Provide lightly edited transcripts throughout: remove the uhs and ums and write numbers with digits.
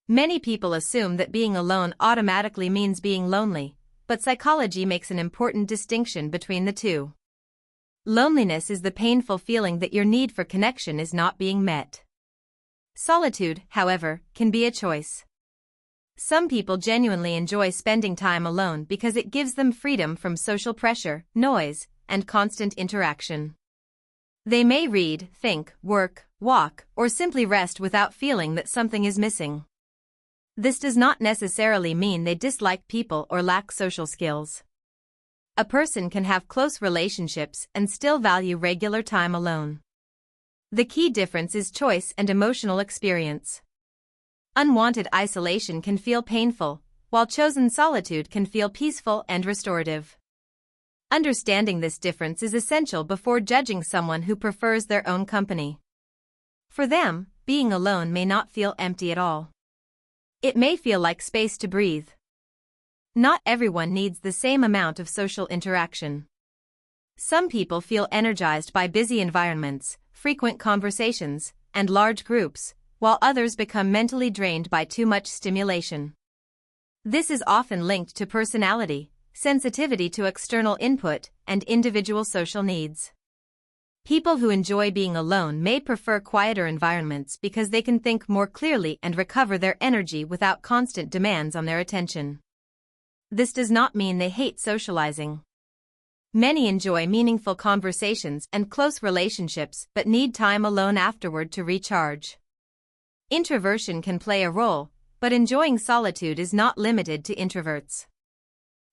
Many people assume that being alone automatically means being lonely, but psychology makes an important distinction between the two. Loneliness is the painful feeling that your need for connection is not being met. Solitude, however, can be a choice. Some people genuinely enjoy spending time alone because it gives them freedom from social pressure, noise, and constant interaction. They may read, think, work, walk, or simply rest without feeling that something is missing. This does not necessarily mean they dislike people or lack social skills. A person can have close relationships and still value regular time alone. The key difference is choice and emotional experience. Unwanted isolation can feel painful, while chosen solitude can feel peaceful and restorative. Understanding this difference is essential before judging someone who prefers their own company. For them, being alone may not feel empty at all. It may feel like space to breathe. Not everyone needs the same amount of social interaction. Some people feel energized by busy environments, frequent conversations, and large groups, while others become mentally drained by too much stimulation. This is often linked to personality, sensitivity to external input, and individual social needs. People who enjoy being alone may prefer quieter environments because they can think more clearly and recover their energy without constant demands on their attention. This does not mean they hate socializing. Many enjoy meaningful conversations and close relationships but need time alone afterward to recharge. Introversion can play a role, but enjoying solitude is not limited to introverts.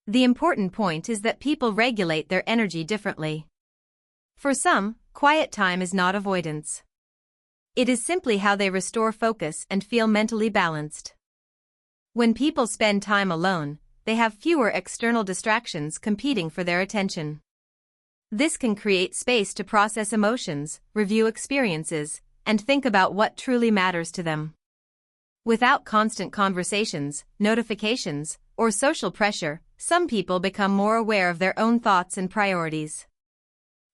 The important point is that people regulate their energy differently. For some, quiet time is not avoidance. It is simply how they restore focus and feel mentally balanced. When people spend time alone, they have fewer external distractions competing for their attention. This can create space to process emotions, review experiences, and think about what truly matters to them. Without constant conversations, notifications, or social pressure, some people become more aware of their own thoughts and priorities.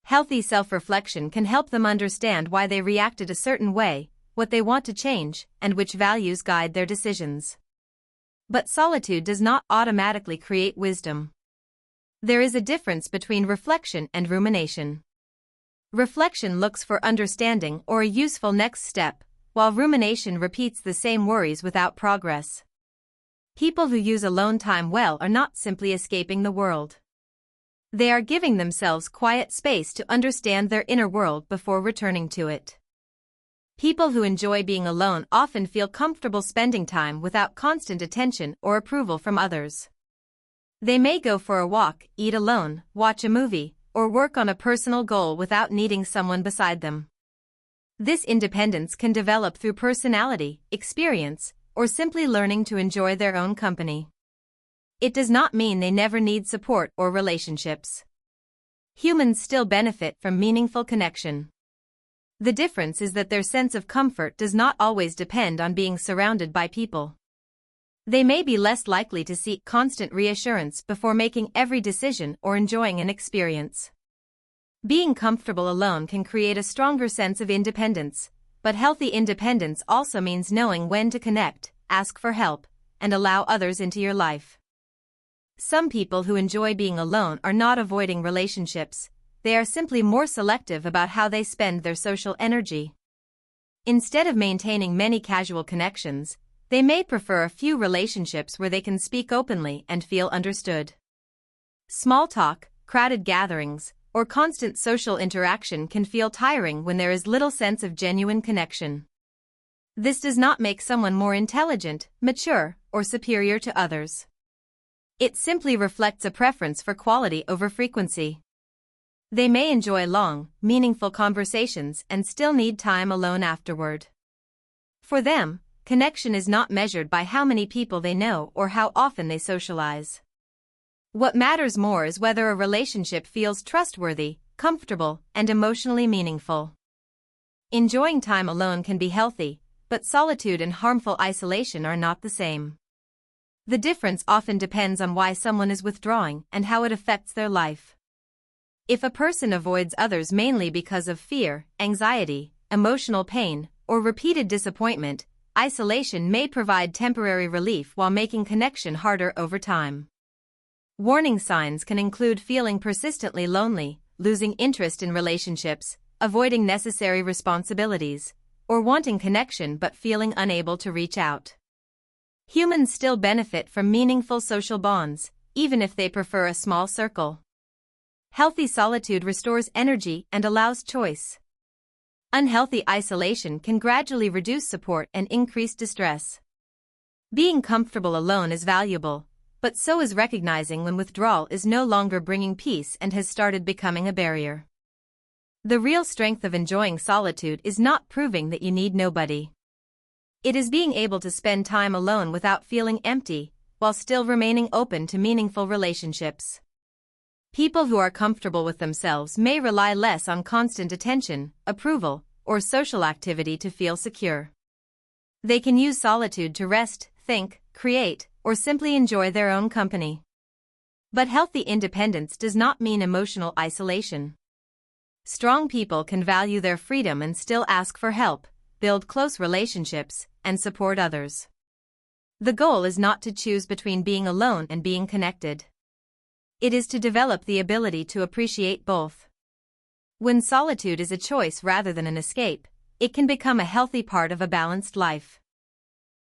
Healthy self-reflection can help them understand why they reacted a certain way, what they want to change, and which values guide their decisions. But solitude does not automatically create wisdom. There is a difference between reflection and rumination. Reflection looks for understanding or a useful next step, while rumination repeats the same worries without progress. People who use alone time well are not simply escaping the world. They are giving themselves quiet space to understand their inner world before returning to it. People who enjoy being alone often feel comfortable spending time without constant attention or approval from others. They may go for a walk, eat alone, watch a movie, or work on a personal goal without needing someone beside them. This independence can develop through personality, experience, or simply learning to enjoy their own company. It does not mean they never need support or relationships. Humans still benefit from meaningful connection. The difference is that their sense of comfort does not always depend on being surrounded by people. They may be less likely to seek constant reassurance before making every decision or enjoying an experience. Being comfortable alone can create a stronger sense of independence, but healthy independence also means knowing when to connect, ask for help, and allow others into your life. Some people who enjoy being alone are not avoiding relationships. They are simply more selective about how they spend their social energy. Instead of maintaining many casual connections, they may prefer a few relationships where they can speak openly and feel understood. Small talk, crowded gatherings, or constant social interaction can feel tiring when there is little sense of genuine connection. This does not make someone more intelligent, mature, or superior to others. It simply reflects a preference for quality over frequency. They may enjoy long, meaningful conversations and still need time alone afterward. For them, connection is not measured by how many people they know or how often they socialize. What matters more is whether a relationship feels trustworthy, comfortable, and emotionally meaningful. Enjoying time alone can be healthy, but solitude and harmful isolation are not the same. The difference often depends on why someone is withdrawing and how it affects their life. If a person avoids others mainly because of fear, anxiety, emotional pain, or repeated disappointment, isolation may provide temporary relief while making connection harder over time. Warning signs can include feeling persistently lonely, losing interest in relationships, avoiding necessary responsibilities, or wanting connection but feeling unable to reach out. Humans still benefit from meaningful social bonds, even if they prefer a small circle. Healthy solitude restores energy and allows choice. Unhealthy isolation can gradually reduce support and increase distress. Being comfortable alone is valuable, but so is recognizing when withdrawal is no longer bringing peace and has started becoming a barrier. The real strength of enjoying solitude is not proving that you need nobody. It is being able to spend time alone without feeling empty, while still remaining open to meaningful relationships. People who are comfortable with themselves may rely less on constant attention, approval, or social activity to feel secure. They can use solitude to rest, think, create, or simply enjoy their own company. But healthy independence does not mean emotional isolation. Strong people can value their freedom and still ask for help, build close relationships, and support others. The goal is not to choose between being alone and being connected. It is to develop the ability to appreciate both. When solitude is a choice rather than an escape, it can become a healthy part of a balanced life.